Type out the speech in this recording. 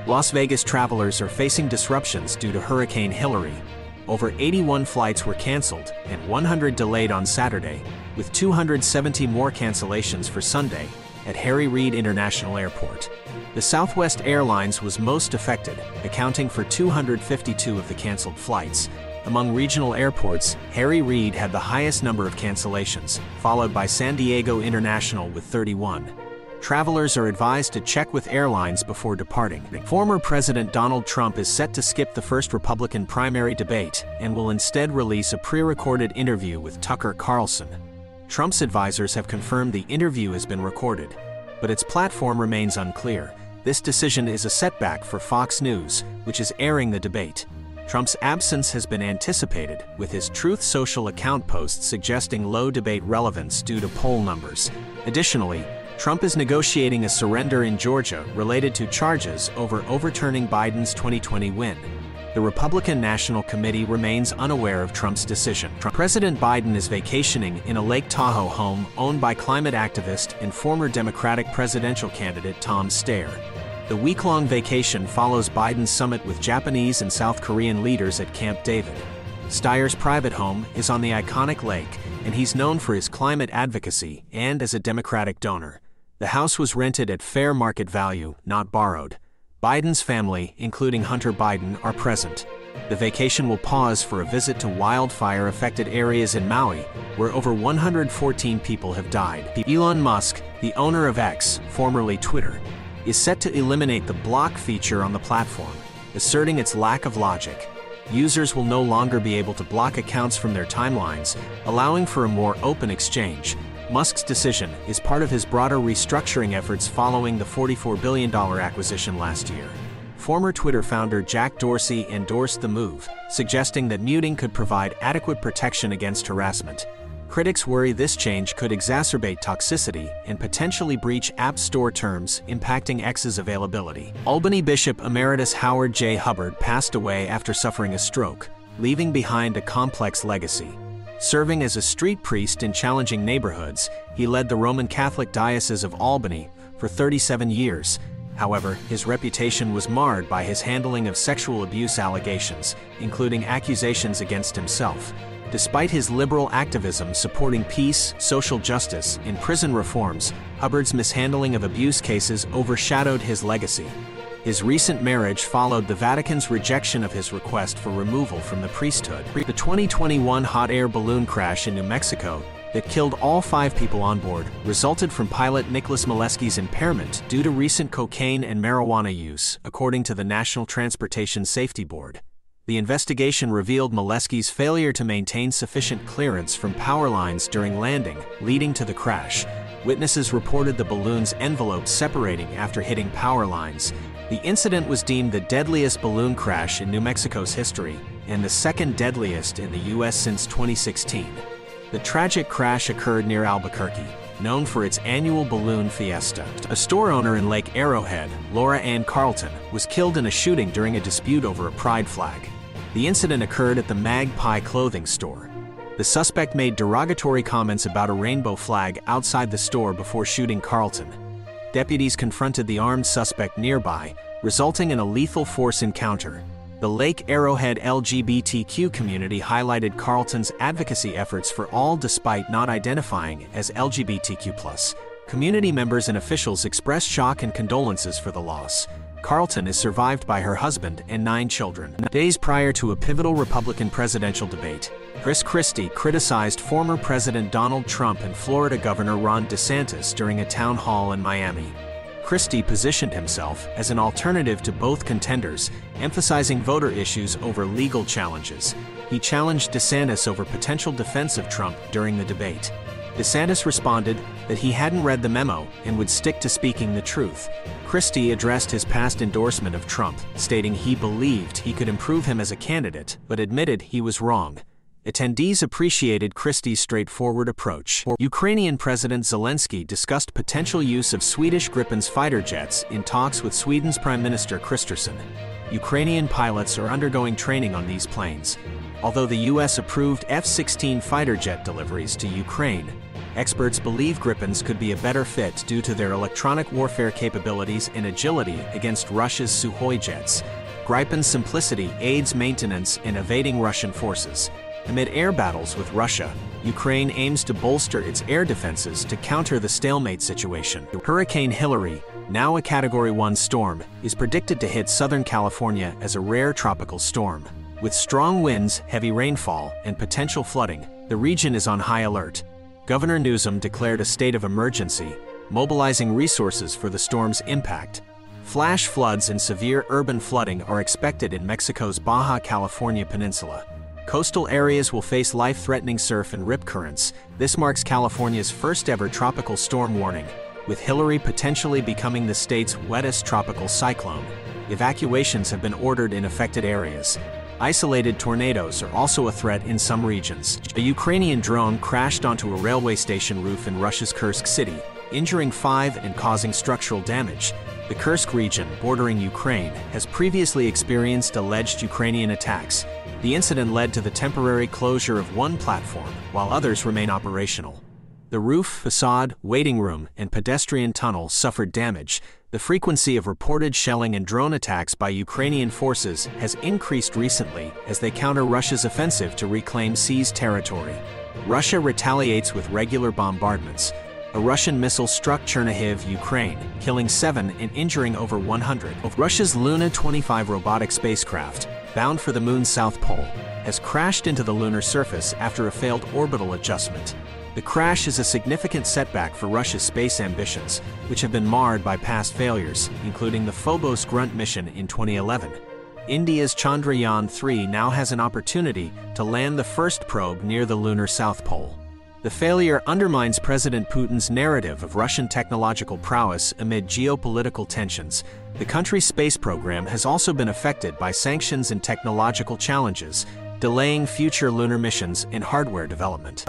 Las Vegas travelers are facing disruptions due to Hurricane Hilary. Over 81 flights were canceled and 100 delayed on Saturday, with 270 more cancellations for Sunday at Harry Reid International Airport. The Southwest Airlines was most affected, accounting for 252 of the canceled flights. Among regional airports, Harry Reid had the highest number of cancellations, followed by San Diego International with 31. Travelers are advised to check with airlines before departing. Former President Donald Trump is set to skip the first Republican primary debate and will instead release a pre-recorded interview with Tucker Carlson. Trump's advisors have confirmed the interview has been recorded, but its platform remains unclear. This decision is a setback for Fox News, which is airing the debate. Trump's absence has been anticipated, with his Truth Social account posts suggesting low debate relevance due to poll numbers. Additionally, Trump is negotiating a surrender in Georgia related to charges over overturning Biden's 2020 win. The Republican National Committee remains unaware of Trump's decision. President Biden is vacationing in a Lake Tahoe home owned by climate activist and former Democratic presidential candidate Tom Steyer. The week-long vacation follows Biden's summit with Japanese and South Korean leaders at Camp David. Steyer's private home is on the iconic lake, and he's known for his climate advocacy and as a Democratic donor. The house was rented at fair market value, not borrowed. Biden's family, including Hunter Biden, are present. The vacation will pause for a visit to wildfire-affected areas in Maui, where over 114 people have died. Elon Musk, the owner of X, formerly Twitter, is set to eliminate the block feature on the platform, asserting its lack of logic. Users will no longer be able to block accounts from their timelines, allowing for a more open exchange. Musk's decision is part of his broader restructuring efforts following the $44 billion acquisition last year. Former Twitter founder Jack Dorsey endorsed the move, suggesting that muting could provide adequate protection against harassment. Critics worry this change could exacerbate toxicity and potentially breach App Store terms, impacting X's availability. Albany Bishop Emeritus Howard J. Hubbard passed away after suffering a stroke, leaving behind a complex legacy. Serving as a street priest in challenging neighborhoods, he led the Roman Catholic Diocese of Albany for 37 years. However, his reputation was marred by his handling of sexual abuse allegations, including accusations against himself. Despite his liberal activism supporting peace, social justice, and prison reforms, Hubbard's mishandling of abuse cases overshadowed his legacy. His recent marriage followed the Vatican's rejection of his request for removal from the priesthood. The 2021 hot air balloon crash in New Mexico that killed all 5 people on board resulted from pilot Nicholas Molesky's impairment due to recent cocaine and marijuana use, according to the National Transportation Safety Board. The investigation revealed Molesky's failure to maintain sufficient clearance from power lines during landing, leading to the crash. Witnesses reported the balloon's envelope separating after hitting power lines. The incident was deemed the deadliest balloon crash in New Mexico's history and the second deadliest in the U.S. since 2016. The tragic crash occurred near Albuquerque, known for its annual balloon fiesta. A store owner in Lake Arrowhead, Laura Ann Carlson, was killed in a shooting during a dispute over a pride flag. The incident occurred at the Magpie clothing store. The suspect made derogatory comments about a rainbow flag outside the store before shooting Carlson. Deputies confronted the armed suspect nearby, resulting in a lethal force encounter. The Lake Arrowhead LGBTQ community highlighted Carlson's advocacy efforts for all despite not identifying as LGBTQ+. Community members and officials expressed shock and condolences for the loss. Carlson is survived by her husband and 9 children. Days prior to a pivotal Republican presidential debate, Christie criticized former President Donald Trump and Florida Governor Ron DeSantis during a town hall in Miami. Christie positioned himself as an alternative to both contenders, emphasizing voter issues over legal challenges. He challenged DeSantis over potential defense of Trump during the debate. DeSantis responded that he hadn't read the memo and would stick to speaking the truth. Christie addressed his past endorsement of Trump, stating he believed he could improve him as a candidate, but admitted he was wrong. Attendees appreciated Christie's straightforward approach. Ukrainian President Zelensky discussed potential use of Swedish Gripen's fighter jets in talks with Sweden's Prime Minister Kristersson. Ukrainian pilots are undergoing training on these planes. Although the U.S. approved F-16 fighter jet deliveries to Ukraine, Experts believe Gripens could be a better fit due to their electronic warfare capabilities and agility against Russia's Sukhoi jets. Gripen's simplicity aids maintenance and evading Russian forces. Amid air battles with Russia, Ukraine aims to bolster its air defenses to counter the stalemate situation. Hurricane Hilary, now a Category 1 storm, is predicted to hit Southern California as a rare tropical storm. With strong winds, heavy rainfall, and potential flooding, the region is on high alert. Governor Newsom declared a state of emergency, mobilizing resources for the storm's impact. Flash floods and severe urban flooding are expected in Mexico's Baja California peninsula. Coastal areas will face life-threatening surf and rip currents. This marks California's first-ever tropical storm warning, with Hilary potentially becoming the state's wettest tropical cyclone. Evacuations have been ordered in affected areas. Isolated tornadoes are also a threat in some regions. A Ukrainian drone crashed onto a railway station roof in Russia's Kursk city, injuring 5 and causing structural damage. The Kursk region, bordering Ukraine, has previously experienced alleged Ukrainian attacks. The incident led to the temporary closure of one platform, while others remain operational. The roof, facade, waiting room, and pedestrian tunnel suffered damage. The frequency of reported shelling and drone attacks by Ukrainian forces has increased recently as they counter Russia's offensive to reclaim seized territory. Russia retaliates with regular bombardments. A Russian missile struck Chernihiv, Ukraine, killing 7 and injuring over 100. Russia's Lunar 25 robotic spacecraft, bound for the Moon's South Pole, has crashed into the lunar surface after a failed orbital adjustment. The crash is a significant setback for Russia's space ambitions, which have been marred by past failures, including the Phobos Grunt mission in 2011. India's Chandrayaan-3 now has an opportunity to land the first probe near the lunar South Pole. The failure undermines President Putin's narrative of Russian technological prowess amid geopolitical tensions. The country's space program has also been affected by sanctions and technological challenges, delaying future lunar missions and hardware development.